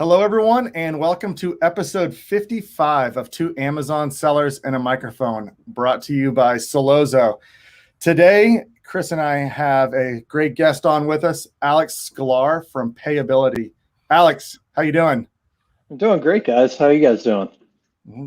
Hello, everyone, and welcome to episode 55 of Two Amazon Sellers and a Microphone, brought to you by Solozo. Today, Chris and I have a great guest on with us, Alex Sklar from Payability. Alex, how you doing? I'm doing great, guys. How are you guys doing?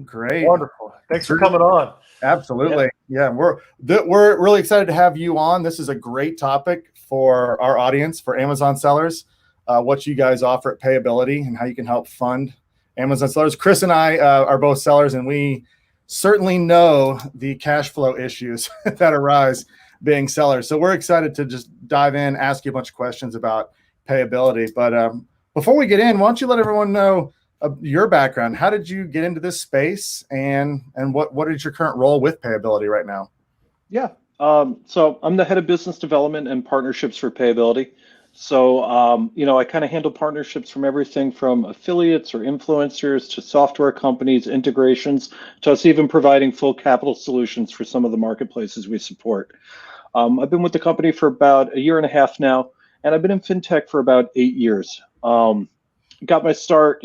Great. Wonderful. Thanks for coming on. Absolutely. Yeah, we're really excited to have you on. This is a great topic for our audience, for Amazon sellers. What you guys offer at Payability and how you can help fund Amazon sellers. Chris and I are both sellers, and we certainly know the cash flow issues that arise being sellers. So we're excited to just dive in, ask you a bunch of questions about Payability. But before we get in, why don't you let everyone know your background? How did you get into this space, and what is your current role with Payability right now? Yeah. So I'm the head of business development and partnerships for Payability. So, I kind of handle partnerships from everything from affiliates or influencers to software companies, integrations, to us even providing full capital solutions for some of the marketplaces we support. I've been with the company for about a year and a half now, and I've been in fintech for about 8 years. Got my start,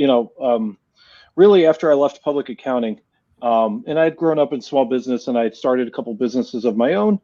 really after I left public accounting. And I'd grown up in small business, and I'd started a couple businesses of my own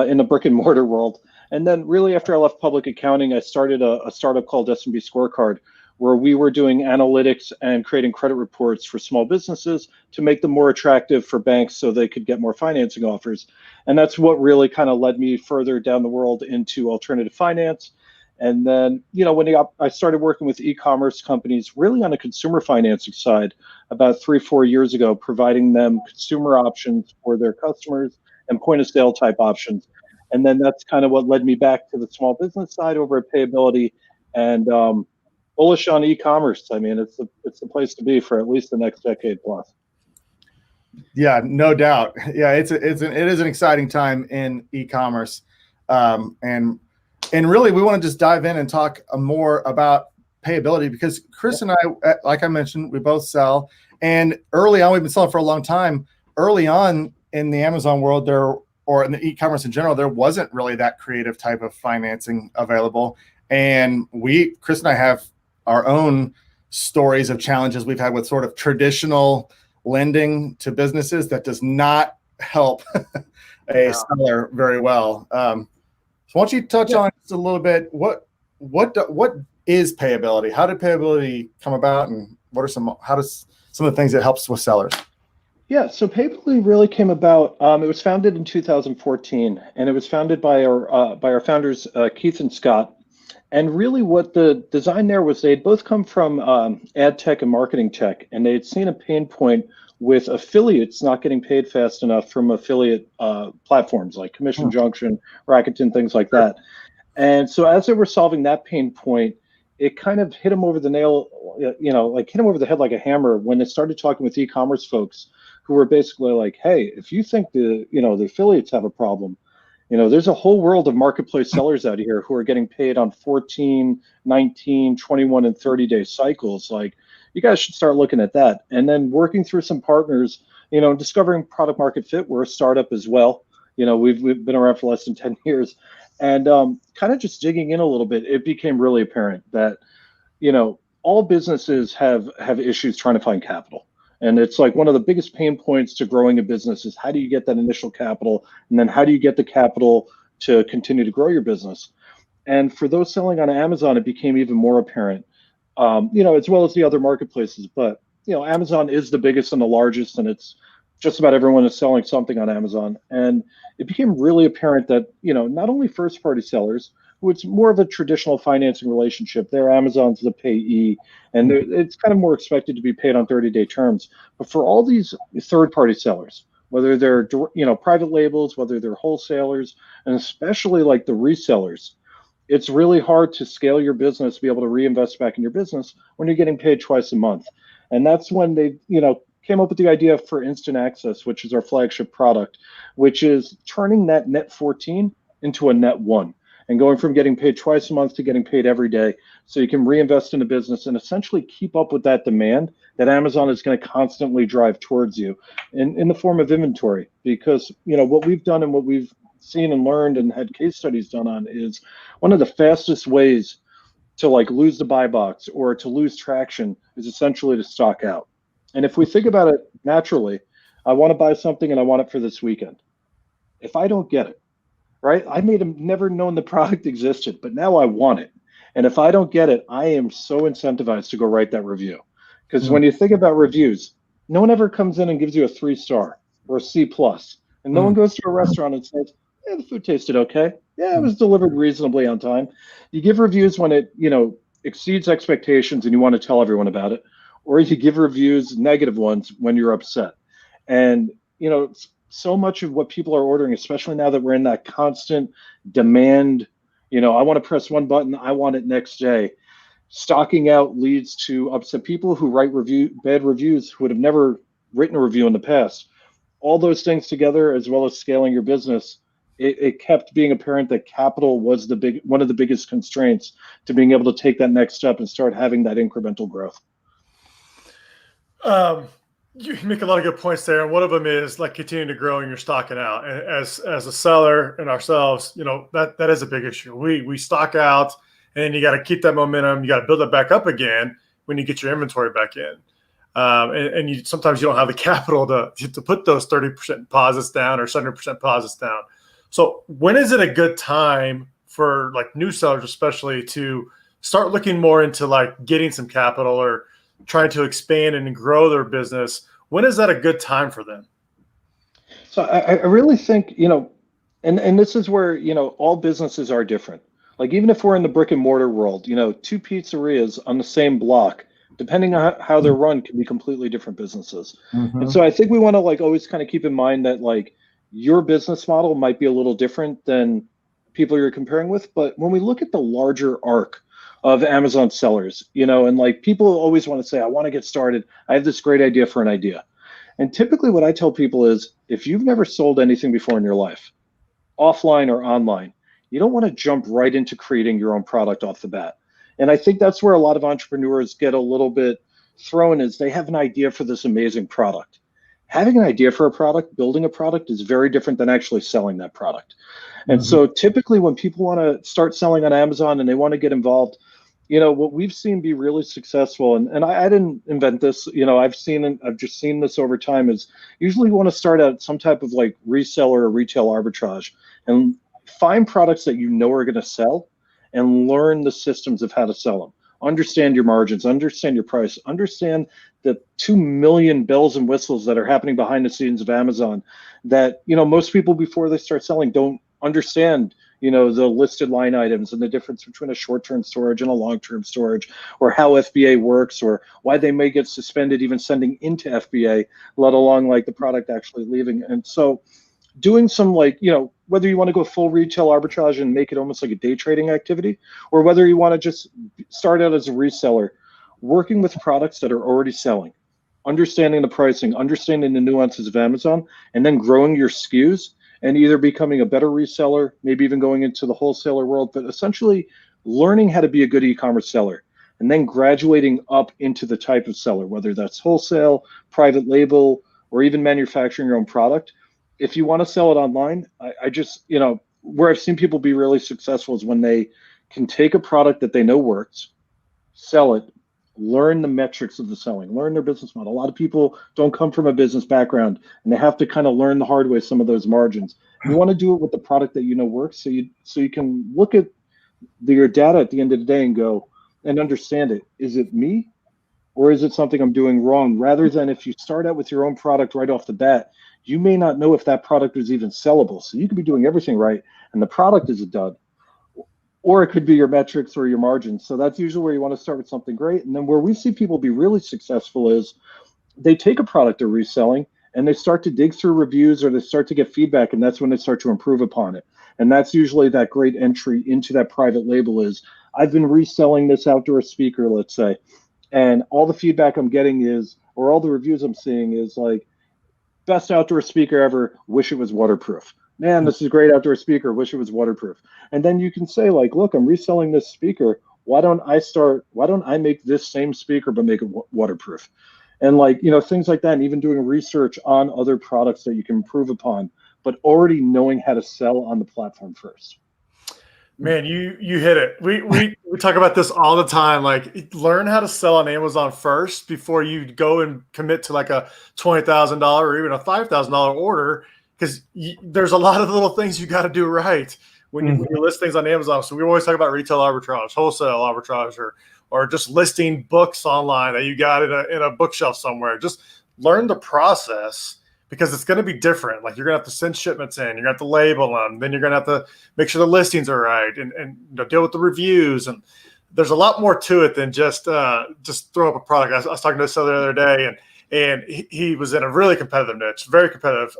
in the brick and mortar world. And then really after I left public accounting, I started a startup called S&B Scorecard, where we were doing analytics and creating credit reports for small businesses to make them more attractive for banks so they could get more financing offers. And that's what really kind of led me further down the world into alternative finance. And then, when I started working with e-commerce companies, really on the consumer financing side, about 3-4 years ago, providing them consumer options for their customers and point of sale type options. And then that's kind of what led me back to the small business side over at Payability, and bullish on e-commerce. I mean, it's the place to be for at least the next decade plus. Yeah, no doubt. Yeah, it is an exciting time in e-commerce, and really we want to just dive in and talk more about Payability, because Chris and I, like I mentioned, we both sell, and early on, we've been selling for a long time. Early on in the Amazon world, or in the e-commerce in general, there wasn't really that creative type of financing available. And Chris and I have our own stories of challenges we've had with sort of traditional lending to businesses that does not help a seller very well. So why don't you touch on just a little bit, what is Payability? How did Payability come about, and what are some of the things that helps with sellers? Yeah, so Payability really came about. It was founded in 2014, and it was founded by our founders, Keith and Scott. And really, what the design there was, they had both come from ad tech and marketing tech, and they had seen a pain point with affiliates not getting paid fast enough from affiliate platforms like Commission Junction, Rakuten, things like that. And so, as they were solving that pain point, it kind of hit them over the nail, hit them over the head like a hammer when they started talking with e-commerce folks, who were basically like, hey, if you think the affiliates have a problem, there's a whole world of marketplace sellers out here who are getting paid on 14, 19, 21, and 30-day cycles. Like, you guys should start looking at that. And then working through some partners, discovering product market fit. We're a startup as well. We've been around for less than 10 years. And kind of just digging in a little bit, it became really apparent that, all businesses have issues trying to find capital. And it's like one of the biggest pain points to growing a business is, how do you get that initial capital? And then how do you get the capital to continue to grow your business? And for those selling on Amazon, it became even more apparent, as well as the other marketplaces. But, Amazon is the biggest and the largest, and it's just about everyone is selling something on Amazon. And it became really apparent that, not only first party sellers, who it's more of a traditional financing relationship. They're Amazon's the payee, and it's kind of more expected to be paid on 30-day terms. But for all these third-party sellers, whether they're private labels, whether they're wholesalers, and especially like the resellers, it's really hard to scale your business, be able to reinvest back in your business when you're getting paid twice a month. And that's when they, came up with the idea for Instant Access, which is our flagship product, which is turning that net 14 into a net 1. And going from getting paid twice a month to getting paid every day, so you can reinvest in the business and essentially keep up with that demand that Amazon is going to constantly drive towards you in the form of inventory. Because what we've done and what we've seen and learned and had case studies done on is one of the fastest ways to like lose the buy box or to lose traction is essentially to stock out. And if we think about it naturally, I want to buy something and I want it for this weekend. If I don't get it, right? I may have never known the product existed, but now I want it. And if I don't get it, I am so incentivized to go write that review. Because when you think about reviews, no one ever comes in and gives you a 3-star or a C plus. And no one goes to a restaurant and says, yeah, the food tasted okay. Yeah, it was delivered reasonably on time. You give reviews when it, exceeds expectations and you want to tell everyone about it, or you give reviews, negative ones, when you're upset. And, so much of what people are ordering, especially now that we're in that constant demand, I want to press one button, I want it next day. Stocking out leads to upset people who write bad reviews who would have never written a review in the past. All those things together, as well as scaling your business, it kept being apparent that capital was one of the biggest constraints to being able to take that next step and start having that incremental growth. You make a lot of good points there, and one of them is like continuing to grow and you're stocking out. And as a seller and ourselves, that is a big issue. We stock out, and then you got to keep that momentum. You got to build it back up again when you get your inventory back in. And sometimes you don't have the capital to put those 30% deposits down or 70% deposits down. So when is it a good time for like new sellers, especially, to start looking more into like getting some capital or trying to expand and grow their business? When is that a good time for them? So I really think, and this is where, all businesses are different. Like even if we're in the brick and mortar world, 2 pizzerias on the same block, depending on how they're run, can be completely different businesses. And so I think we want to like always kind of keep in mind that like your business model might be a little different than people you're comparing with. But when we look at the larger arc of Amazon sellers, and like people always want to say, I want to get started. I have this great idea for an idea. And typically what I tell people is, if you've never sold anything before in your life, offline or online, you don't want to jump right into creating your own product off the bat. And I think that's where a lot of entrepreneurs get a little bit thrown, is they have an idea for this amazing product. Having an idea for a product, building a product, is very different than actually selling that product. And so typically when people want to start selling on Amazon and they want to get involved, what we've seen be really successful, and I didn't invent this, I've just seen this over time, is usually you want to start out some type of like reseller or retail arbitrage and find products that are going to sell and learn the systems of how to sell them. Understand your margins, understand your price, understand the 2 million bells and whistles that are happening behind the scenes of Amazon that, most people before they start selling don't understand, the listed line items and the difference between a short-term storage and a long-term storage, or how FBA works, or why they may get suspended even sending into FBA, let alone like the product actually leaving. And so doing some like, whether you want to go full retail arbitrage and make it almost like a day trading activity, or whether you want to just start out as a reseller, working with products that are already selling, understanding the pricing, understanding the nuances of Amazon, and then growing your SKUs and either becoming a better reseller, maybe even going into the wholesaler world, but essentially learning how to be a good e-commerce seller, and then graduating up into the type of seller, whether that's wholesale, private label, or even manufacturing your own product. If you want to sell it online, I just, where I've seen people be really successful is when they can take a product that they know works, sell it, learn the metrics of the selling, learn their business model. A lot of people don't come from a business background and they have to kind of learn the hard way some of those margins. You want to do it with the product that works, so you can look at your data at the end of the day and go and understand it. Is it me, or is it something I'm doing wrong? Rather than if you start out with your own product right off the bat, you may not know if that product is even sellable. So you could be doing everything right and the product is a dud. Or it could be your metrics or your margins. So that's usually where you want to start with something great. And then where we see people be really successful is they take a product they're reselling and they start to dig through reviews, or they start to get feedback, and that's when they start to improve upon it. And that's usually that great entry into that private label is, I've been reselling this outdoor speaker, let's say, and all the feedback I'm getting is, or all the reviews I'm seeing is like, best outdoor speaker ever, wish it was waterproof. Man, this is a great outdoor speaker, wish it was waterproof. And then you can say like, look, I'm reselling this speaker. Why don't I make this same speaker, but make it waterproof? And like, things like that, and even doing research on other products that you can improve upon, but already knowing how to sell on the platform first. Man, you hit it. We talk about this all the time. Like, learn how to sell on Amazon first before you go and commit to like a $20,000 or even a $5,000 order, because there's a lot of little things you got to do right when you list things on Amazon. So we always talk about retail arbitrage, wholesale arbitrage, or just listing books online that you got in a bookshelf somewhere. Just learn the process, because it's going to be different. Like, you're going to have to send shipments in, you're going to have to label them, then you're going to have to make sure the listings are right, and deal with the reviews. And there's a lot more to it than just throw up a product. I was talking to a seller the other day, and he was in a really competitive niche, very competitive,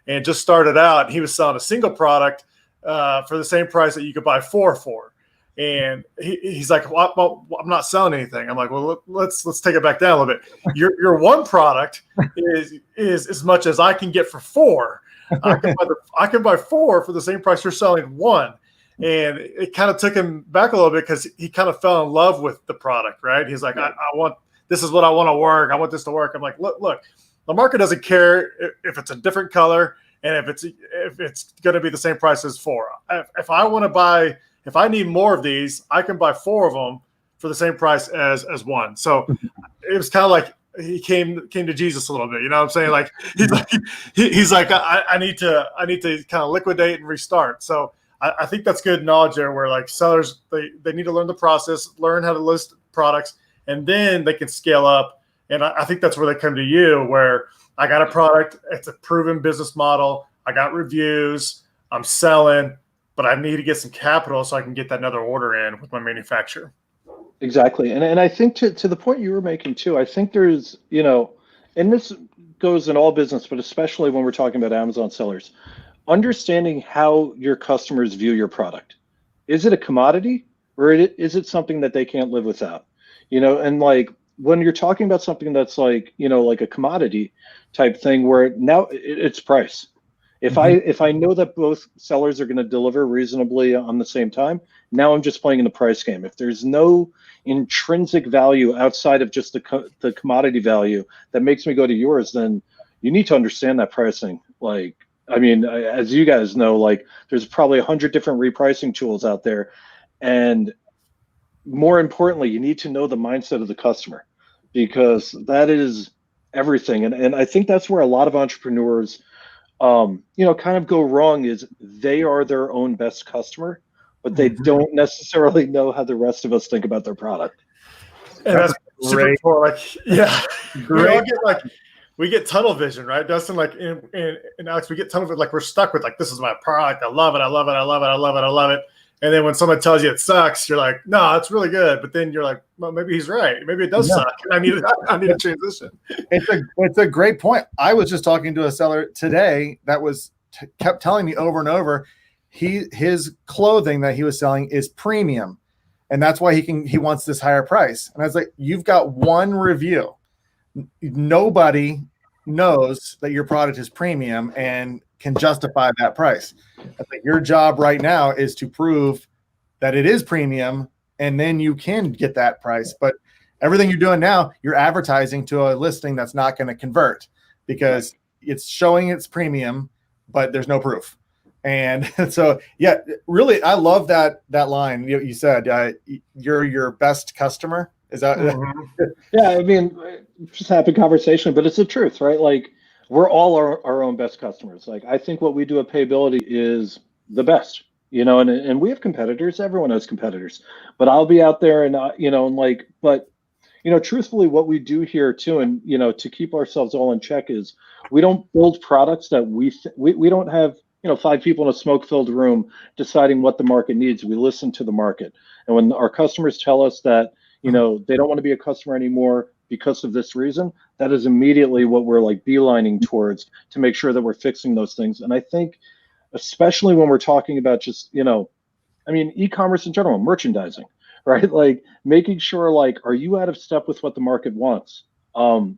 and just started out. And he was selling a single product for the same price that you could buy four for. And he's like, well, I'm not selling anything. I'm like, well, let's take it back down a little bit. Your one product is as much as I can get for four. I can buy four for the same price you're selling one. And it kind of took him back a little bit, because he kind of fell in love with the product, right? He's like, I want, this is what I want to work. I want this to work. I'm like, look, the market doesn't care if it's a different color and if it's going to be the same price as four. If I want to buy, if I need more of these, I can buy four of them for the same price as one. So it was kind of like he came to Jesus a little bit. You know what I'm saying? Like, he's like, I need to kind of liquidate and restart. So I think that's good knowledge there, where like sellers, they need to learn the process, learn how to list products, and then they can scale up. And I think that's where they come to you, where I got a product, it's a proven business model, I got reviews, I'm selling, but I need to get some capital so I can get that another order in with my manufacturer. Exactly. And I think to the point you were making too, I think there's, and this goes in all business, but especially when we're talking about Amazon sellers, understanding how your customers view your product. Is it a commodity, or is it something that they can't live without? And like, when you're talking about something that's like, like a commodity type thing, where now it's price. If I know that both sellers are going to deliver reasonably on the same time, now I'm just playing in the price game. If there's no intrinsic value outside of just the commodity value that makes me go to yours, then you need to understand that pricing. Like, I mean, as you guys know, like, there's probably 100 different repricing tools out there, and more importantly, you need to know the mindset of the customer, because that is everything. And I think that's where a lot of entrepreneurs kind of go wrong, is they are their own best customer, but they don't necessarily know how the rest of us think about their product. And that's super cool. Like, yeah, we get tunnel vision, right, Dustin? Like, in Alex, we get tunnel vision. Like, we're stuck with, like, this is my product. I love it. I love it. I love it. I love it. I love it. And then when someone tells you it sucks, you're like, no, it's really good. But then you're like, well, maybe he's right. Maybe it does suck. I need a transition. It's a great point. I was just talking to a seller today that kept telling me over and over, his clothing that he was selling is premium, and that's why he wants this higher price. And I was like, you've got one review. Nobody knows that your product is premium and can justify that price. I think your job right now is to prove that it is premium, and then you can get that price. But everything you're doing now, you're advertising to a listing that's not going to convert, because it's showing it's premium, but there's no proof. And so, yeah, really, I love that line. You said you're your best customer. Is that? Yeah, I mean, just having conversation, but it's the truth, right? Like, we're all our own best customers. Like, I think what we do at Payability is the best, and we have competitors. Everyone has competitors, but I'll be out there and, truthfully, what we do here too, and, to keep ourselves all in check, is we don't build products that we don't have, 5 people in a smoke-filled room deciding what the market needs. We listen to the market. And when our customers tell us that, they don't want to be a customer anymore because of this reason, that is immediately what we're like beelining towards, to make sure that we're fixing those things. And I think, especially when we're talking about just, e-commerce in general, merchandising, right? Like, making sure, like, are you out of step with what the market wants? I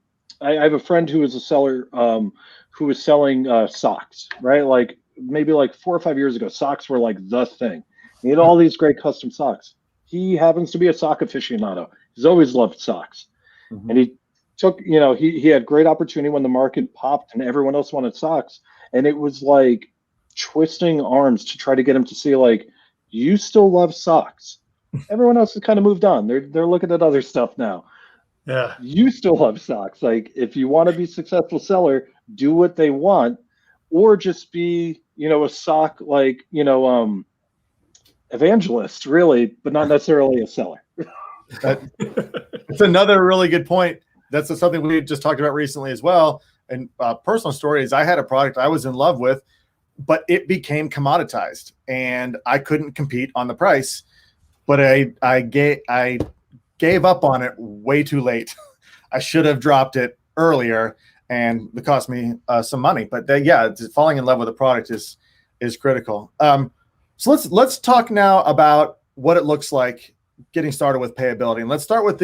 have a friend who is a seller who was selling socks, right? Like, maybe like 4 or 5 years ago, socks were like the thing. He had all these great custom socks. He happens to be a sock aficionado. He's always loved socks. And he took, he had great opportunity when the market popped and everyone else wanted socks. And it was like twisting arms to try to get him to see, like, You still love socks. Everyone else has kind of moved on. They're looking at other stuff now. Yeah. You still love socks. Like, if you want to be a successful seller, do what they want, or just be, a sock, like, evangelist, really, but not necessarily a seller. It's another really good point. That's something we just talked about recently as well. And personal story is I had a product I was in love with, but it became commoditized and I couldn't compete on the price. But I gave up on it way too late. I should have dropped it earlier, and it cost me some money. But falling in love with a product is critical. So let's talk now about what it looks like getting started with Payability. And let's start with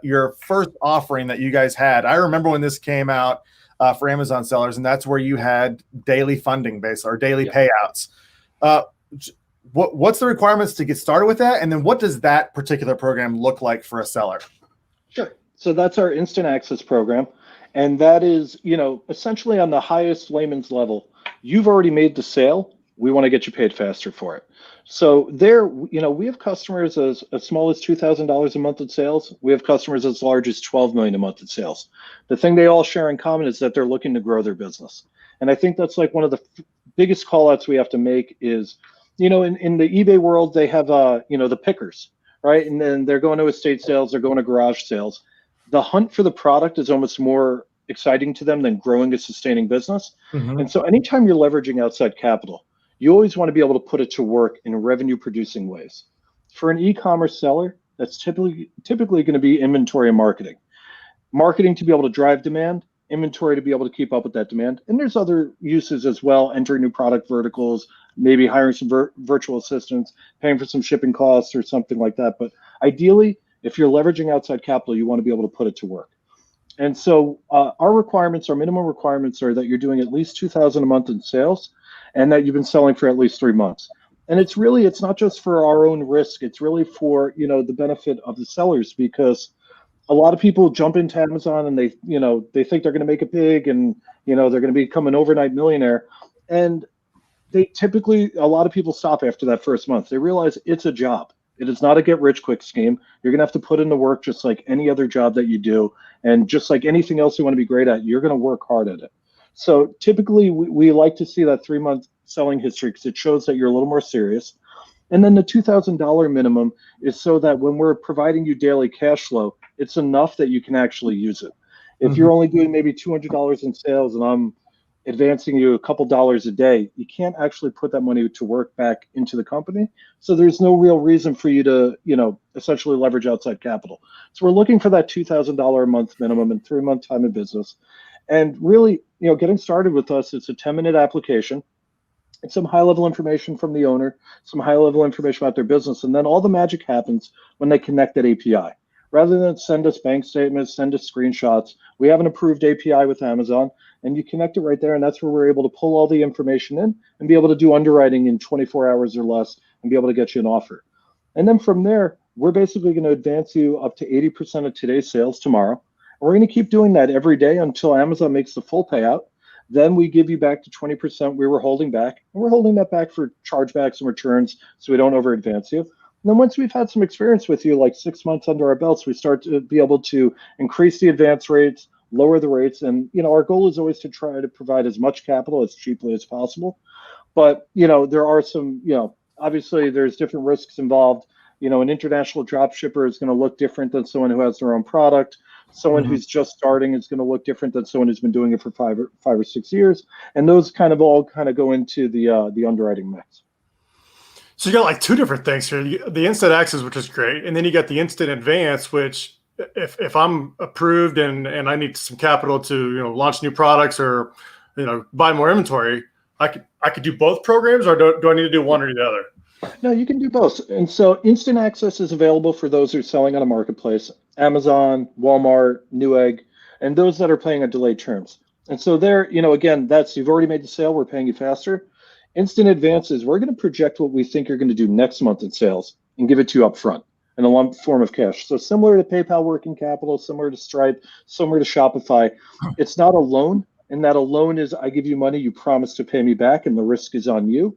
your first offering that you guys had. I remember when this came out for Amazon sellers, and that's where you had daily funding base or daily payouts. What's the requirements to get started with that? And then what does that particular program look like for a seller? Sure. So that's our instant access program. And that is, essentially on the highest layman's level, you've already made the sale. We want to get you paid faster for it. So there, we have customers as small as $2,000 a month in sales. We have customers as large as $12 million a month in sales. The thing they all share in common is that they're looking to grow their business. And I think that's like one of the biggest call outs we have to make is, in the eBay world, they have, the pickers, right? And then they're going to estate sales, they're going to garage sales. The hunt for the product is almost more exciting to them than growing a sustaining business. Mm-hmm. And so anytime you're leveraging outside capital, you always want to be able to put it to work in revenue producing ways. For an e-commerce seller, that's typically going to be inventory and marketing. Marketing to be able to drive demand, inventory to be able to keep up with that demand. And there's other uses as well, entering new product verticals, maybe hiring some virtual assistants, paying for some shipping costs or something like that. But ideally, if you're leveraging outside capital, you want to be able to put it to work. And so our minimum requirements are that you're doing at least $2,000 a month in sales and that you've been selling for at least 3 months. And it's not just for our own risk. It's really for, the benefit of the sellers, because a lot of people jump into Amazon and they think they're going to make it big and, they're going to become an overnight millionaire. And a lot of people stop after that first month. They realize it's a job. It is not a get rich quick scheme. You're going to have to put in the work just like any other job that you do. And just like anything else you want to be great at, you're going to work hard at it. So typically we like to see that 3-month selling history because it shows that you're a little more serious. And then the $2,000 minimum is so that when we're providing you daily cash flow, it's enough that you can actually use it. If you're only doing maybe $200 in sales and I'm advancing you a couple dollars a day, you can't actually put that money to work back into the company. So there's no real reason for you to, essentially leverage outside capital. So we're looking for that $2,000 a month minimum and 3-month time in business. And really, getting started with us, it's a 10-minute application. It's some high-level information from the owner, some high-level information about their business, and then all the magic happens when they connect that API. Rather than send us bank statements, send us screenshots, we have an approved API with Amazon, and you connect it right there, and that's where we're able to pull all the information in and be able to do underwriting in 24 hours or less and be able to get you an offer. And then from there, we're basically going to advance you up to 80% of today's sales tomorrow. And we're going to keep doing that every day until Amazon makes the full payout. Then we give you back to 20% we were holding back. And we're holding that back for chargebacks and returns so we don't over advance you. And then once we've had some experience with you, like 6 months under our belts, we start to be able to increase the advance rates, lower the rates. And, our goal is always to try to provide as much capital as cheaply as possible. But, there are some, obviously there's different risks involved. An international drop shipper is going to look different than someone who has their own product. Someone who's just starting is going to look different than someone who's been doing it for five or 6 years. And those all go into the underwriting mix. So you got like 2 different things here. The instant access, which is great. And then you got the instant advance, which if I'm approved and I need some capital to, launch new products or, buy more inventory, I could do both programs, or do I need to do one or the other? No, you can do both. And so instant access is available for those who are selling on a marketplace, Amazon, Walmart, Newegg, and those that are paying on delayed terms. And so there, again, you've already made the sale, we're paying you faster. Instant advances, we're going to project what we think you're going to do next month in sales and give it to you up front in a lump form of cash. So similar to PayPal working capital, similar to Stripe, similar to Shopify, it's not a loan. And that a loan is I give you money, you promise to pay me back, and the risk is on you.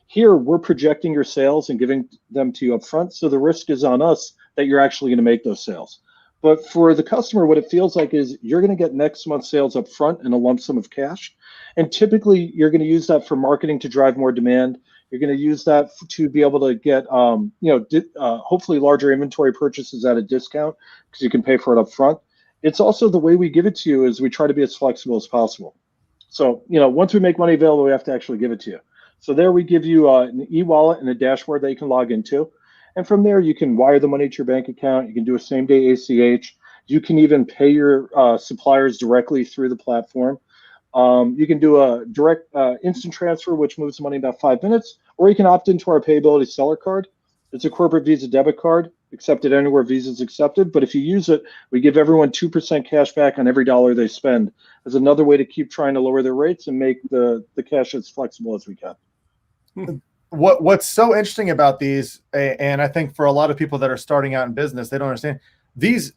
Here, we're projecting your sales and giving them to you up front. So the risk is on us that you're actually going to make those sales. But for the customer, what it feels like is you're going to get next month's sales up front in a lump sum of cash. And typically, you're going to use that for marketing to drive more demand. You're going to use that to be able to get, hopefully larger inventory purchases at a discount because you can pay for it up front. It's also the way we give it to you is we try to be as flexible as possible. So, once we make money available, we have to actually give it to you. So there we give you an e-wallet and a dashboard that you can log into. And from there, you can wire the money to your bank account. You can do a same-day ACH. You can even pay your suppliers directly through the platform. You can do a direct instant transfer, which moves the money in about 5 minutes, or you can opt into our Payability seller card. It's a corporate Visa debit card, accepted anywhere Visa is accepted. But if you use it, we give everyone 2% cash back on every dollar they spend as another way to keep trying to lower their rates and make the cash as flexible as we can. What's so interesting about these, and I think for a lot of people that are starting out in business, they don't understand these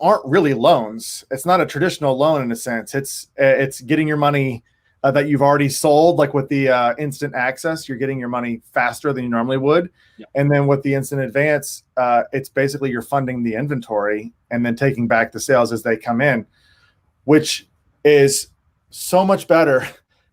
aren't really loans. It's not a traditional loan in a sense. It's getting your money that you've already sold, like with the instant access, you're getting your money faster than you normally would. Yeah. And then with the instant advance, it's basically you're funding the inventory and then taking back the sales as they come in, which is so much better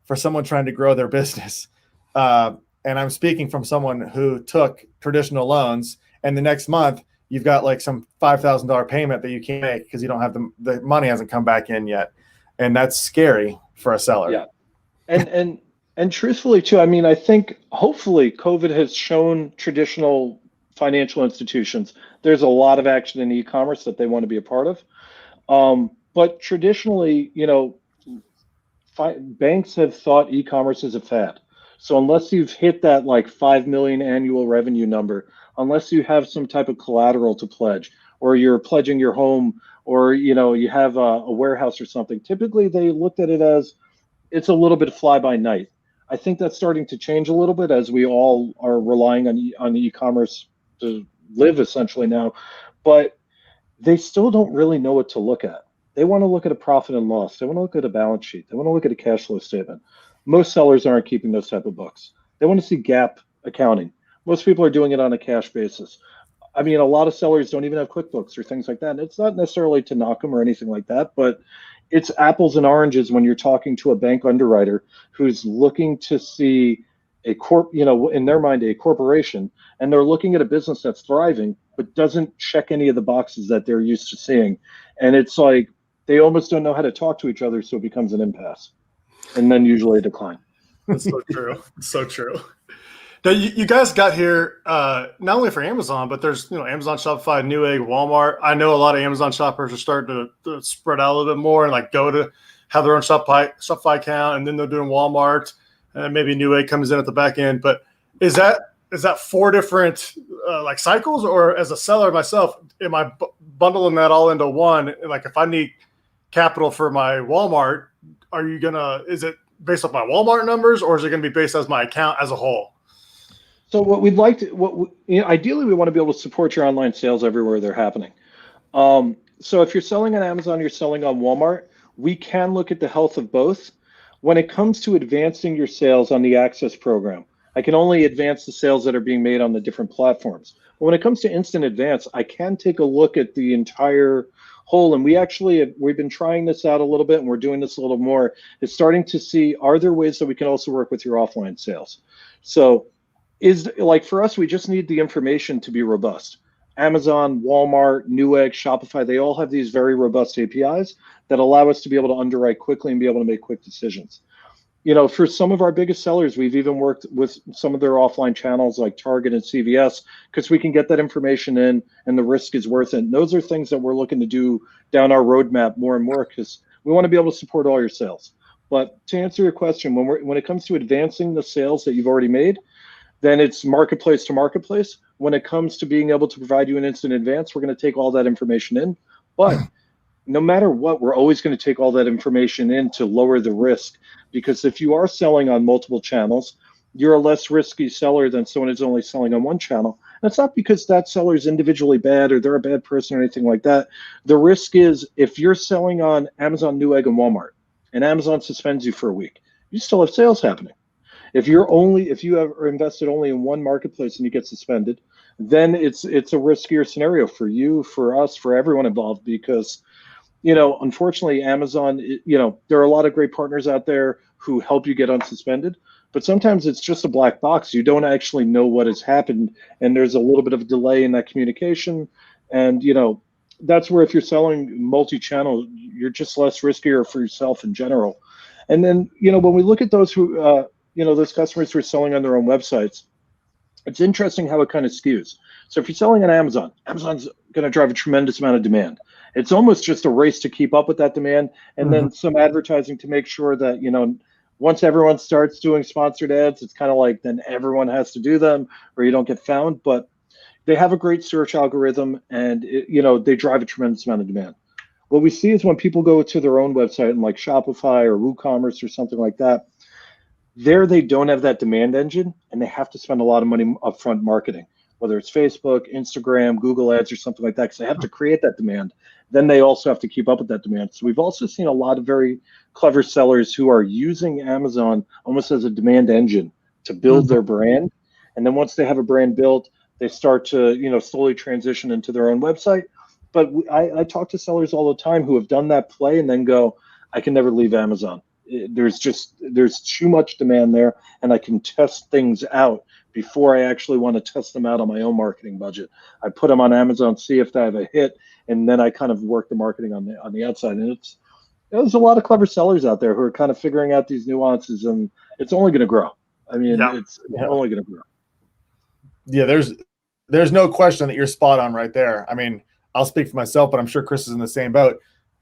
for someone trying to grow their business. And I'm speaking from someone who took traditional loans, and the next month you've got like some $5,000 payment that you can't make because you don't have the money hasn't come back in yet, and that's scary for a seller. Yeah, and truthfully too, I mean, I think hopefully COVID has shown traditional financial institutions there's a lot of action in e-commerce that they want to be a part of. But traditionally, banks have thought e-commerce is a fad. So unless you've hit that like 5 million annual revenue number, unless you have some type of collateral to pledge, or you're pledging your home, or you have a warehouse or something, typically they looked at it as it's a little bit fly by night. I think that's starting to change a little bit as we all are relying on e-commerce to live essentially now, but they still don't really know what to look at. They want to look at a profit and loss. They want to look at a balance sheet. They want to look at a cash flow statement. Most sellers aren't keeping those type of books. They want to see GAAP accounting. Most people are doing it on a cash basis. I mean, a lot of sellers don't even have QuickBooks or things like that. And it's not necessarily to knock them or anything like that, but it's apples and oranges when you're talking to a bank underwriter who's looking to see a in their mind, a corporation, and they're looking at a business that's thriving, but doesn't check any of the boxes that they're used to seeing. And it's like, they almost don't know how to talk to each other. So it becomes an impasse. And then usually a decline. That's so true. So true. Now, you guys got here not only for Amazon, but there's Amazon, Shopify, Newegg, Walmart. I know a lot of Amazon shoppers are starting to spread out a little bit more and like go to have their own Shopify account, and then they're doing Walmart, and maybe Newegg comes in at the back end. But is that 4 different like cycles, or as a seller myself, am I bundling that all into one? Like if I need capital for my Walmart, is it based off my Walmart numbers, or is it going to be based as my account as a whole? So what we'd like to, ideally we want to be able to support your online sales everywhere they're happening. So if you're selling on Amazon, you're selling on Walmart, we can look at the health of both. When it comes to advancing your sales on the Access program, I can only advance the sales that are being made on the different platforms. But when it comes to Instant Advance, I can take a look at the entire whole, and we've been trying this out a little bit, and we're doing this a little more, is starting to see, are there ways that we can also work with your offline sales? So for us, we just need the information to be robust. Amazon, Walmart, Newegg, Shopify, they all have these very robust APIs that allow us to be able to underwrite quickly and be able to make quick decisions. For some of our biggest sellers, we've even worked with some of their offline channels like Target and CVS, because we can get that information in and the risk is worth it. And those are things that we're looking to do down our roadmap more and more, because we want to be able to support all your sales. But to answer your question, when it comes to advancing the sales that you've already made, then it's marketplace to marketplace. When it comes to being able to provide you an instant advance, we're going to take all that information in. But no matter what, we're always going to take all that information in to lower the risk. Because if you are selling on multiple channels, you're a less risky seller than someone who's only selling on one channel. And it's not because that seller is individually bad or they're a bad person or anything like that. The risk is if you're selling on Amazon, Newegg, and Walmart, and Amazon suspends you for a week, you still have sales happening. If you have invested only in one marketplace and you get suspended, then it's a riskier scenario for you, for us, for everyone involved, because unfortunately, Amazon, there are a lot of great partners out there who help you get unsuspended, but sometimes it's just a black box. You don't actually know what has happened, and there's a little bit of a delay in that communication. And, that's where if you're selling multi-channel, you're just less riskier for yourself in general. And then, when we look at those who, those customers who are selling on their own websites, it's interesting how it kind of skews. So if you're selling on Amazon, Amazon's going to drive a tremendous amount of demand. It's almost just a race to keep up with that demand, and then some advertising to make sure that, once everyone starts doing sponsored ads, it's kind of like then everyone has to do them or you don't get found. But they have a great search algorithm, and they drive a tremendous amount of demand. What we see is when people go to their own website and like Shopify or WooCommerce or something like that, there they don't have that demand engine, and they have to spend a lot of money upfront marketing, whether it's Facebook, Instagram, Google Ads, or something like that, because they have to create that demand. Then they also have to keep up with that demand. So we've also seen a lot of very clever sellers who are using Amazon almost as a demand engine to build their brand. And then once they have a brand built, they start to, slowly transition into their own website. But I talk to sellers all the time who have done that play and then go, I can never leave Amazon. There's too much demand there, and I can test things out before I actually want to test them out on my own marketing budget. I put them on Amazon, see if they have a hit, and then I kind of work the marketing on the outside. And there's a lot of clever sellers out there who are kind of figuring out these nuances, and it's only going to grow. I mean, it's only going to grow. Yeah, there's no question that you're spot on right there. I mean, I'll speak for myself, but I'm sure Chris is in the same boat.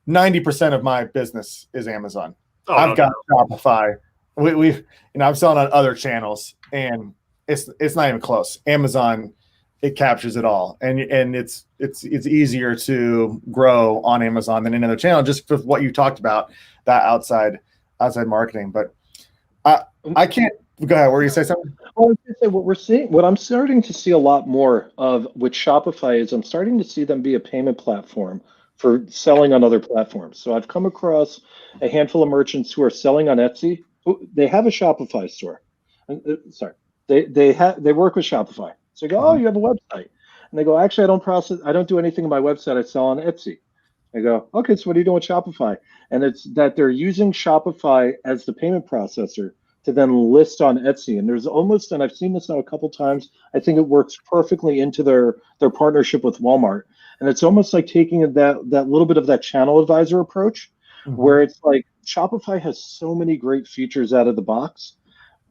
90% of my business is Amazon. I've got Shopify. I'm selling on other channels, and it's not even close. Amazon, it captures it all, and it's easier to grow on Amazon than any other channel, just with what you talked about, that outside marketing. But I can't go ahead. Were you say something? Well, I was gonna say what I'm starting to see a lot more of with Shopify is I'm starting to see them be a payment platform for selling on other platforms. So I've come across a handful of merchants who are selling on Etsy. They have a Shopify store. Sorry, they work with Shopify. So I go, oh, you have a website, and they go, actually, I don't do anything on my website. I sell on Etsy. I go, okay, so what are you doing with Shopify? And it's that they're using Shopify as the payment processor to then list on Etsy. And and I've seen this now a couple times, I think it works perfectly into their partnership with Walmart. And it's almost like taking that little bit of that channel advisor approach, where it's like Shopify has so many great features out of the box,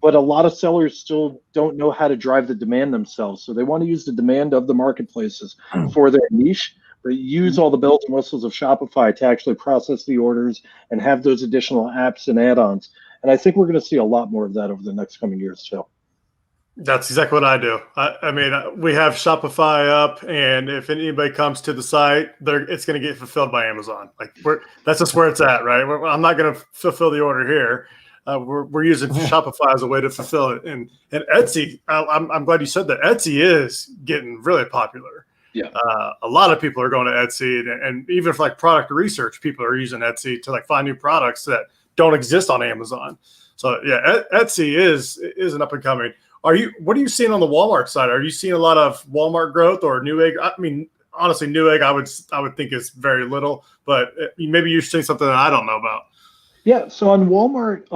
but a lot of sellers still don't know how to drive the demand themselves. So they want to use the demand of the marketplaces for their niche, but use all the bells and whistles of Shopify to actually process the orders and have those additional apps and add-ons. And I think we're going to see a lot more of that over the next coming years too. That's exactly what I do. I mean, we have Shopify up, and if anybody comes to the site, it's going to get fulfilled by Amazon. That's just where it's at, right? I'm not going to fulfill the order here. We're using Shopify as a way to fulfill it. And Etsy, I'm glad you said that. Etsy is getting really popular. Yeah. A lot of people are going to Etsy, and even for like product research, people are using Etsy to like find new products that don't exist on Amazon. So yeah, Etsy is an up and coming. What are you seeing on the Walmart side? Are you seeing a lot of Walmart growth or Newegg? I mean, honestly, Newegg, I would think is very little, but maybe you're seeing something that I don't know about. Yeah. So on Walmart,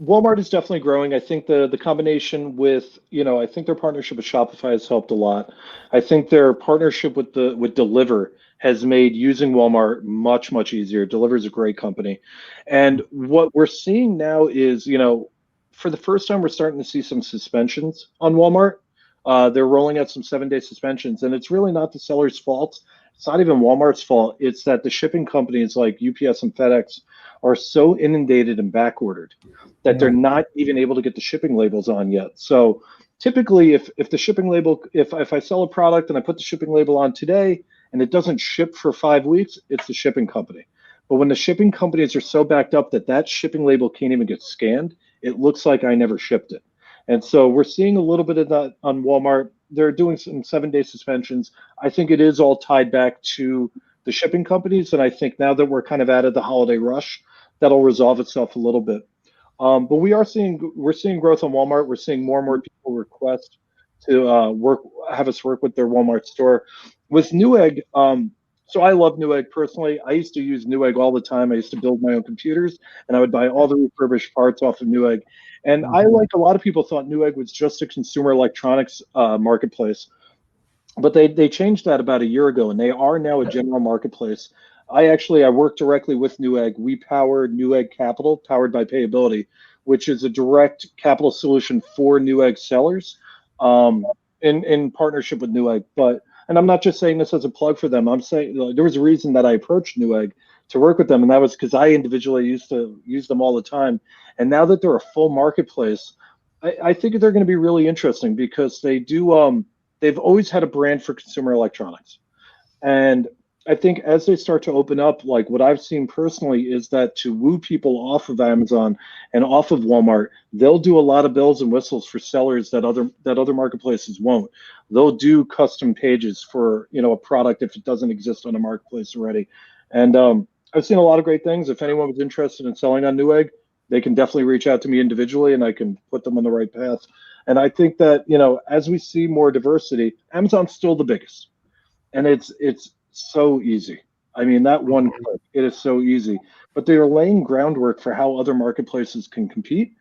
Walmart is definitely growing. I think the combination with, I think their partnership with Shopify has helped a lot. I think their partnership with Deliver has made using Walmart much, much easier. Deliver is a great company. And what we're seeing now is, for the first time, we're starting to see some suspensions on Walmart. They're rolling out some 7-day suspensions, and it's really not the seller's fault. It's not even Walmart's fault. It's that the shipping companies like UPS and FedEx are so inundated and backordered that they're not even able to get the shipping labels on yet. So typically, if the shipping label, if I sell a product and I put the shipping label on today and it doesn't ship for 5 weeks, it's the shipping company. But when the shipping companies are so backed up that shipping label can't even get scanned, it looks like I never shipped it. And so we're seeing a little bit of that on Walmart. They're doing some 7-day suspensions. I think it is all tied back to the shipping companies. And I think now that we're kind of out of the holiday rush, that'll resolve itself a little bit. But we're seeing growth on Walmart. We're seeing more and more people request to have us work with their Walmart store. With Newegg, so I love Newegg personally. I used to use Newegg all the time. I used to build my own computers, and I would buy all the refurbished parts off of Newegg. And I, like a lot of people, thought Newegg was just a consumer electronics marketplace, but they changed that about a year ago, and they are now a general marketplace. I work directly with Newegg. We power Newegg Capital, powered by Payability, which is a direct capital solution for Newegg sellers, in partnership with Newegg. And I'm not just saying this as a plug for them. I'm saying, there was a reason that I approached Newegg to work with them, and that was because I individually used to use them all the time. And now that they're a full marketplace, I think they're going to be really interesting, because they've always had a brand for consumer electronics. And I think as they start to open up, like what I've seen personally is that to woo people off of Amazon and off of Walmart, they'll do a lot of bells and whistles for sellers that other marketplaces won't. They'll do custom pages for, a product if it doesn't exist on a marketplace already. And I've seen a lot of great things. If anyone was interested in selling on Newegg, they can definitely reach out to me individually, and I can put them on the right path. And I think that, as we see more diversity, Amazon's still the biggest. And it's so easy. I mean, that one click, it is so easy. But they are laying groundwork for how other marketplaces can compete.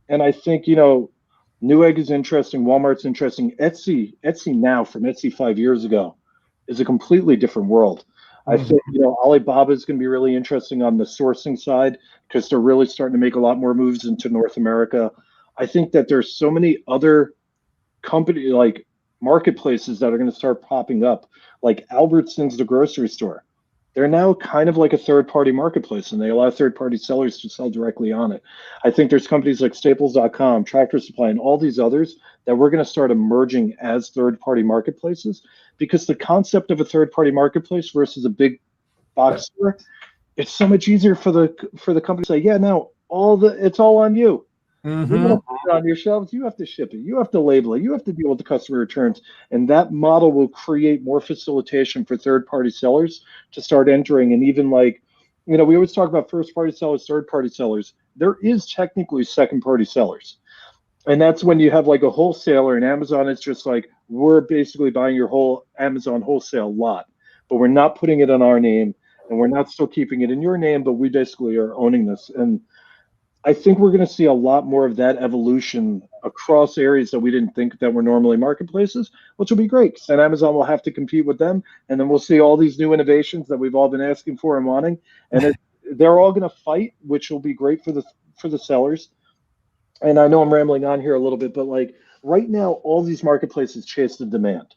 And I think, Newegg is interesting, Walmart's interesting. Etsy now, from Etsy 5 years ago, is a completely different world. I think, Alibaba is going to be really interesting on the sourcing side, because they're really starting to make a lot more moves into North America. I think that there's so many other company like marketplaces that are going to start popping up, like Albertsons, the grocery store. They're now kind of like a third-party marketplace, and they allow third-party sellers to sell directly on it. I think there's companies like Staples.com, Tractor Supply, and all these others that we're going to start emerging as third-party marketplaces, because the concept of a third-party marketplace versus a big box store, it's so much easier for the company to say, yeah, now it's all on you. You're going to put it on your shelves. You have to ship it. You have to label it. You have to deal with the customer returns. And that model will create more facilitation for third-party sellers to start entering. And even we always talk about first-party sellers, third-party sellers. There is technically second-party sellers. And that's when you have like a wholesaler, and Amazon is just like, we're basically buying your whole Amazon wholesale lot, but we're not putting it in our name, and we're not still keeping it in your name, but we basically are owning this. And I think we're going to see a lot more of that evolution across areas that we didn't think that were normally marketplaces, which will be great. And Amazon will have to compete with them, and then we'll see all these new innovations that we've all been asking for and wanting, and they're all going to fight, which will be great for the sellers. And I know I'm rambling on here a little bit, but like right now, all these marketplaces chase the demand.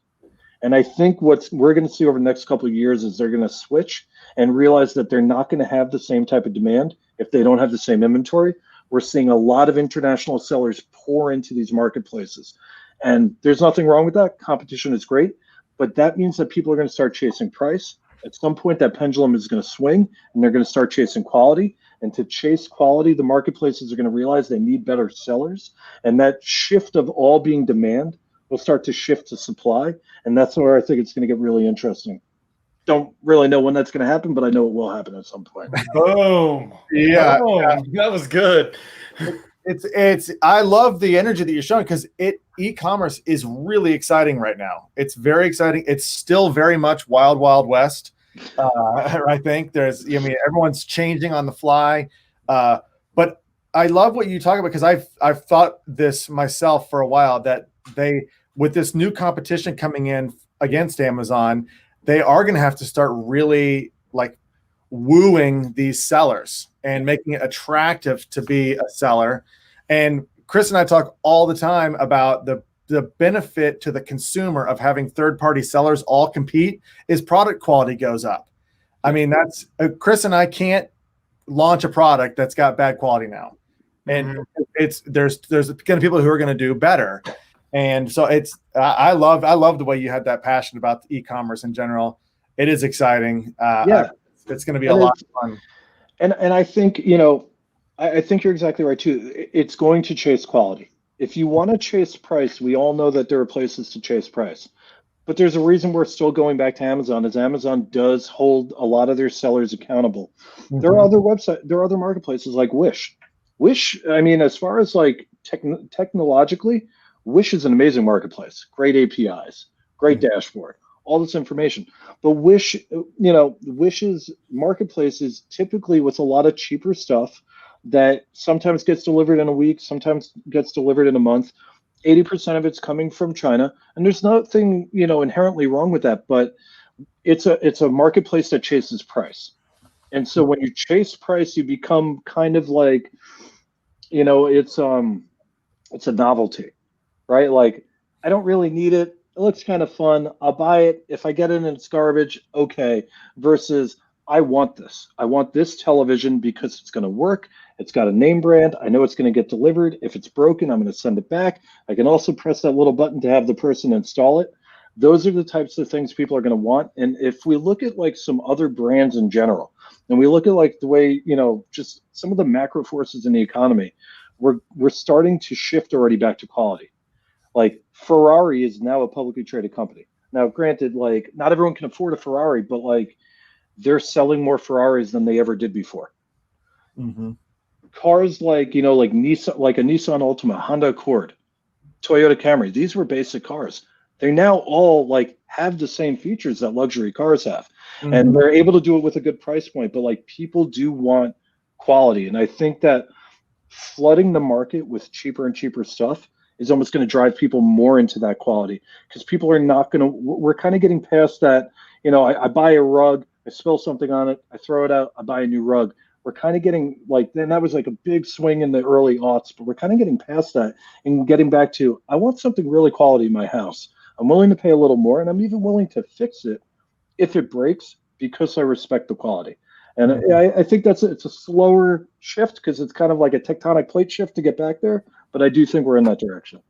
And I think what we're going to see over the next couple of years is they're going to switch and realize that they're not going to have the same type of demand if they don't have the same inventory. We're seeing a lot of international sellers pour into these marketplaces. And there's nothing wrong with that. Competition is great. But that means that people are going to start chasing price. At some point, that pendulum is going to swing, and they're going to start chasing quality. And to chase quality, the marketplaces are going to realize they need better sellers. And that shift of all being demand will start to shift to supply. And that's where I think it's going to get really interesting. Don't really know when that's going to happen, but I know it will happen at some point. Boom. Yeah, Boom. That was good. I love the energy that you're showing, because e-commerce is really exciting right now. It's very exciting. It's still very much wild, wild west. I think everyone's changing on the fly. But I love what you talk about, because I've thought this myself for a while, that with this new competition coming in against Amazon, they are going to have to start really like wooing these sellers and making it attractive to be a seller. And Chris and I talk all the time about the benefit to the consumer of having third-party sellers all compete is product quality goes up. I mean, that's Chris and I can't launch a product that's got bad quality now. And there's going to be people who are going to do better. And so I love the way you had that passion about e-commerce in general. It is exciting. It's going to be a lot of fun. And I think, I think you're exactly right too. It's going to chase quality. If you want to chase price, we all know that there are places to chase price. But there's a reason we're still going back to Amazon, is Amazon does hold a lot of their sellers accountable. There are other marketplaces like Wish. Wish, I mean, as far as like technologically, Wish is an amazing marketplace. Great APIs, great dashboard, all this information. But Wish, Wish's marketplace is typically with a lot of cheaper stuff that sometimes gets delivered in a week, sometimes gets delivered in a month. 80% of it's coming from China, and there's nothing, inherently wrong with that. But it's a marketplace that chases price. And so when you chase price, you become kind of like, it's a novelty, right? Like, I don't really need it. It looks kind of fun. I'll buy it. If I get it and it's garbage, okay. Versus, I want this. I want this television because it's going to work. It's got a name brand. I know it's going to get delivered. If it's broken, I'm going to send it back. I can also press that little button to have the person install it. Those are the types of things people are going to want. And if we look at like some other brands in general, and we look at like the way, just some of the macro forces in the economy, we're starting to shift already back to quality. Like Ferrari is now a publicly traded company. Now, granted, like not everyone can afford a Ferrari, but like they're selling more Ferraris than they ever did before. Mm-hmm. Cars like, like Nissan, like a Nissan Altima, Honda Accord, Toyota Camry, these were basic cars. They now all like have the same features that luxury cars have. Mm-hmm. And they're able to do it with a good price point, but like people do want quality. And I think that flooding the market with cheaper and cheaper stuff is almost going to drive people more into that quality, because people are not going to, we're kind of getting past that, I buy a rug, I spill something on it, I throw it out, I buy a new rug. We're kind of getting like, then that was like a big swing in the early aughts, but we're kind of getting past that and getting back to, I want something really quality in my house. I'm willing to pay a little more, and I'm even willing to fix it if it breaks because I respect the quality. And I think it's a slower shift because it's kind of like a tectonic plate shift to get back there. But I do think we're in that direction.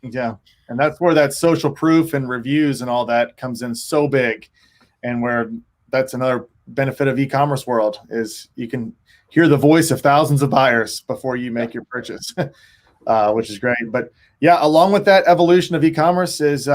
Yeah. And that's where that social proof and reviews and all that comes in so big. And where that's another benefit of e-commerce world is you can hear the voice of thousands of buyers before you make your purchase, which is great. But yeah, along with that evolution of e-commerce is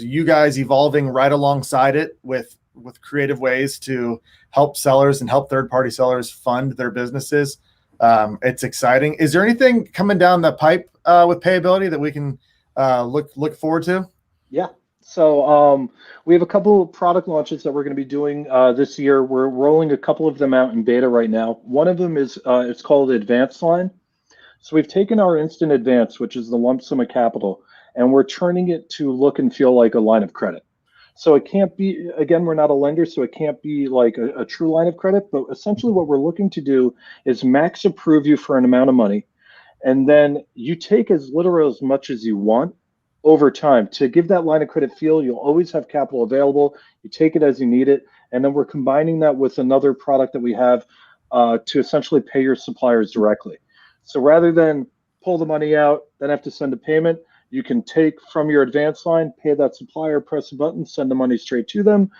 you guys evolving right alongside it with creative ways to help sellers and help third-party sellers fund their businesses. It's exciting. Is there anything coming down the pipe with Payability that we can look forward to? Yeah. So we have a couple of product launches that we're going to be doing this year. We're rolling a couple of them out in beta right now. One of them is it's called Advanced Line. So we've taken our instant advance, which is the lump sum of capital, and we're turning it to look and feel like a line of credit. So it can't be, again, we're not a lender, so it can't be like a true line of credit, but essentially what we're looking to do is max approve you for an amount of money, and then you take as little or as much as you want over time. To give that line of credit feel, you'll always have capital available. You take it as you need it, and then we're combining that with another product that we have to essentially pay your suppliers directly. So rather than pull the money out, then have to send a payment, you can take from your advance line, pay that supplier, press a button, send the money straight to them.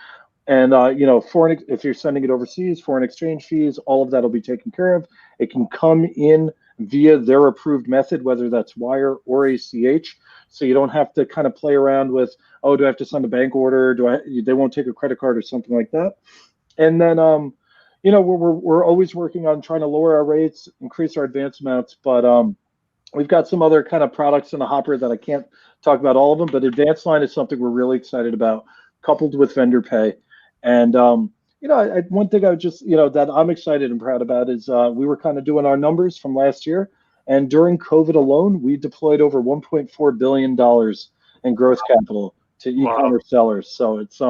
And, if you're sending it overseas, foreign exchange fees, all of that will be taken care of. It can come in via their approved method, whether that's wire or ACH. So you don't have to kind of play around with, oh, do I have to send a bank order? They won't take a credit card or something like that. And then, we're always working on trying to lower our rates, increase our advance amounts, but we've got some other kind of products in the hopper that I can't talk about all of them, but Advanced Line is something we're really excited about, coupled with vendor pay. And, one thing I would just, that I'm excited and proud about is we were kind of doing our numbers from last year. And during COVID alone, we deployed over $1.4 billion in growth capital to e-commerce sellers. So it's,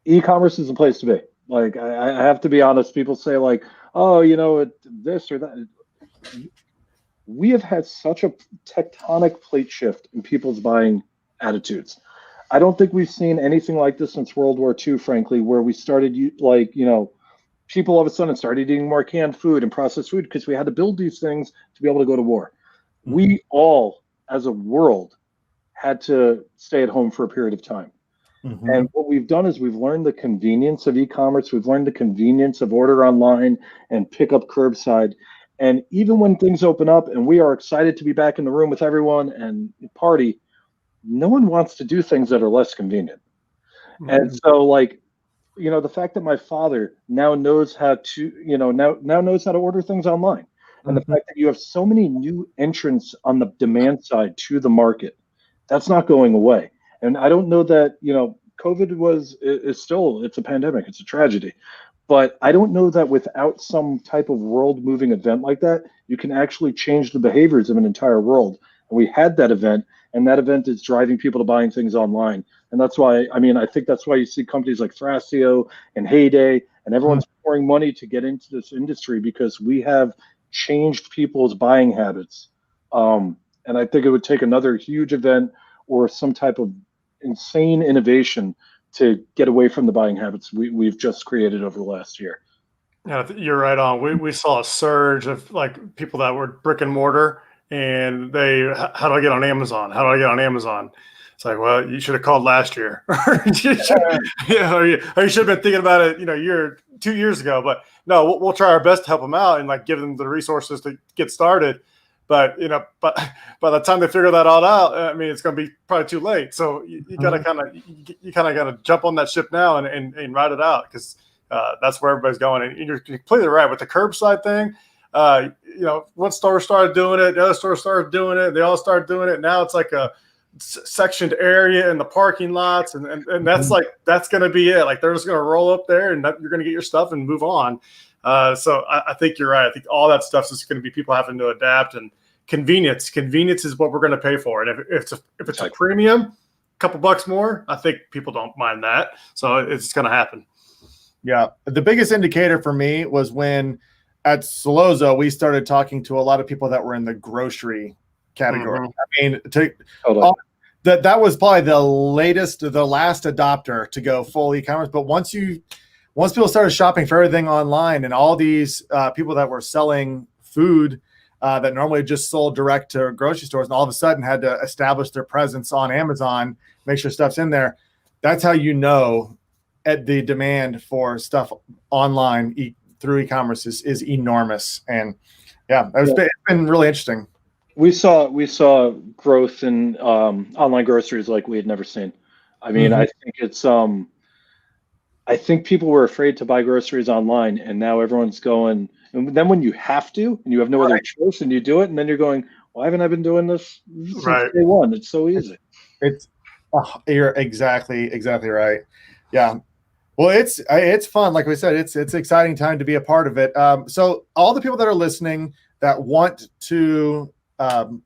e-commerce is the place to be. Like, I have to be honest. People say like, oh, this or that. We have had such a tectonic plate shift in people's buying attitudes. I don't think we've seen anything like this since World War II, frankly, where we started people all of a sudden started eating more canned food and processed food because we had to build these things to be able to go to war. Mm-hmm. We all, as a world, had to stay at home for a period of time. Mm-hmm. And what we've done is we've learned the convenience of e-commerce. We've learned the convenience of order online and pick up curbside. And even when things open up and we are excited to be back in the room with everyone and party, no one wants to do things that are less convenient. Mm-hmm. And so the fact that my father now knows how to, now knows how to order things online. And the fact that you have so many new entrants on the demand side to the market, that's not going away. And I don't know that, COVID is still, it's a pandemic, it's a tragedy. But I don't know that without some type of world moving event like that, you can actually change the behaviors of an entire world. And we had that event, and that event is driving people to buying things online. And that's why, I think that's why you see companies like Thrasio and Heyday, and everyone's pouring money to get into this industry, because we have changed people's buying habits. And I think it would take another huge event or some type of insane innovation to get away from the buying habits we've just created over the last year. Yeah, you're right on. We saw a surge of like people that were brick and mortar, and how do I get on Amazon? How do I get on Amazon? It's like, well, you should have called last year, or you should have been thinking about it, 2 years ago. But no, we'll try our best to help them out and like give them the resources to get started. But but by the time they figure that all out, it's going to be probably too late. So you gotta kind of gotta jump on that ship now and ride it out, because that's where everybody's going. And you're completely right with the curbside thing. One store started doing it, the other store started doing it, they all started doing it. Now it's like a sectioned area in the parking lots, and that's that's going to be it. Like they're just going to roll up there, and you're going to get your stuff and move on. So I think you're right. I think all that stuff is going to be people having to adapt, and convenience is what we're going to pay for. And if it's a premium, a couple bucks more, I think people don't mind that. So it's going to happen. Yeah. The biggest indicator for me was when at Solozo, we started talking to a lot of people that were in the grocery category. That was probably the last adopter to go full e-commerce. But once people started shopping for everything online, and all these people that were selling food that normally just sold direct to grocery stores, and all of a sudden had to establish their presence on Amazon, make sure stuff's in there. That's how at the demand for stuff online through e-commerce is enormous. And it's been really interesting. We saw growth in online groceries like we had never seen. I think it's I think people were afraid to buy groceries online, and now everyone's going. And then when you have to, and you have no other choice, and you do it, and then you're going, why haven't I been doing this since day one? It's so easy. You're exactly right. Yeah. Well, it's fun. Like we said, it's an exciting time to be a part of it. So all the people that are listening that want to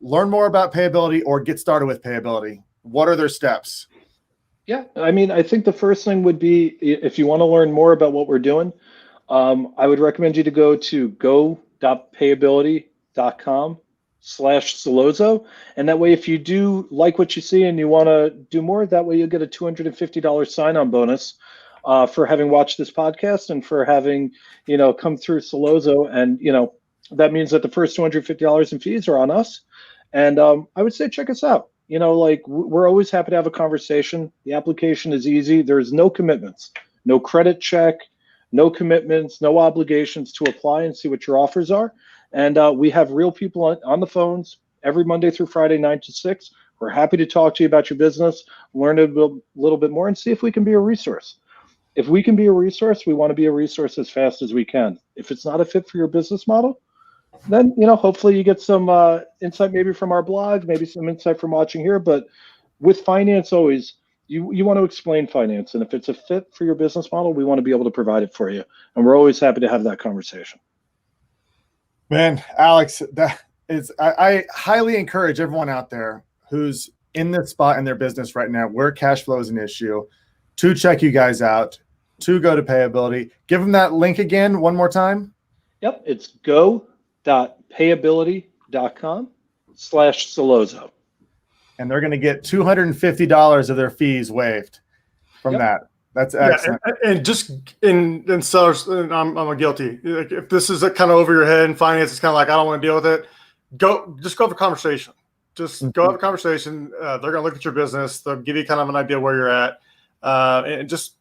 learn more about Payability or get started with Payability, what are their steps? Yeah, I think the first thing would be, if you want to learn more about what we're doing, I would recommend you to go to go.payability.com/Solozo. And that way, if you do like what you see and you want to do more, that way you'll get a $250 sign-on bonus for having watched this podcast and for having, come through Solozo. And, that means that the first $250 in fees are on us. And I would say check us out. We're always happy to have a conversation. The application is easy. There's no commitments, no credit check, no commitments, no obligations to apply and see what your offers are. And we have real people on the phones every Monday through Friday, 9 to 6. We're happy to talk to you about your business, learn a little bit more, and see if we can be a resource. If we can be a resource, we want to be a resource as fast as we can. If it's not a fit for your business model, then, hopefully you get some insight maybe from our blog, maybe some insight from watching here. But with finance, always, you want to explain finance. And if it's a fit for your business model, we want to be able to provide it for you. And we're always happy to have that conversation. Man, Alex, I highly encourage everyone out there who's in this spot in their business right now where cash flow is an issue to check you guys out, to go to Payability. Give them that link again one more time. Yep, it's go.payability.com/Solozo. And they're going to get $250 of their fees waived from that. That's excellent. And just in sellers, and I'm guilty. Like if this is kind of over your head and finance is kind of like, I don't want to deal with it, just go have a conversation. Just go have a conversation. They're going to look at your business. They'll give you kind of an idea where you're at, and just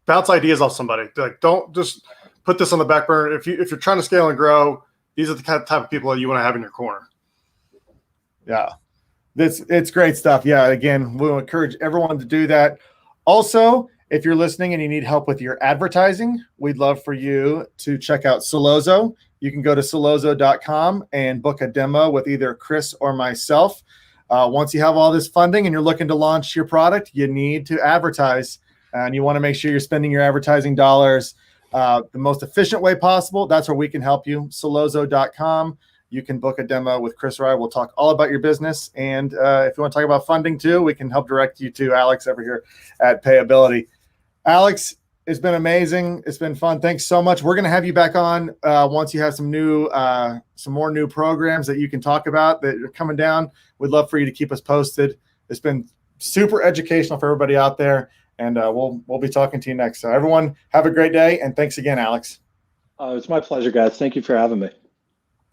bounce ideas off somebody. Like, don't just put this on the back burner. If you're trying to scale and grow, these are the kind of type of people that you want to have in your corner. Yeah, it's great stuff. Yeah, again, we'll encourage everyone to do that. Also, If you're listening and you need help with your advertising, we'd love for you to check out Solozo. You can go to solozo.com and book a demo with either Chris or myself. Once you have all this funding and you're looking to launch your product, you need to advertise, and you want to make sure you're spending your advertising dollars the most efficient way possible. That's where we can help you. Solozo.com. You can book a demo with Chris or I. We'll talk all about your business. And if you want to talk about funding too, we can help direct you to Alex over here at Payability. Alex, it's been amazing. It's been fun. Thanks so much. We're going to have you back on once you have some more new programs that you can talk about that are coming down. We'd love for you to keep us posted. It's been super educational for everybody out there, and we'll be talking to you next. So everyone, have a great day, and thanks again, Alex. It's my pleasure, guys. Thank you for having me.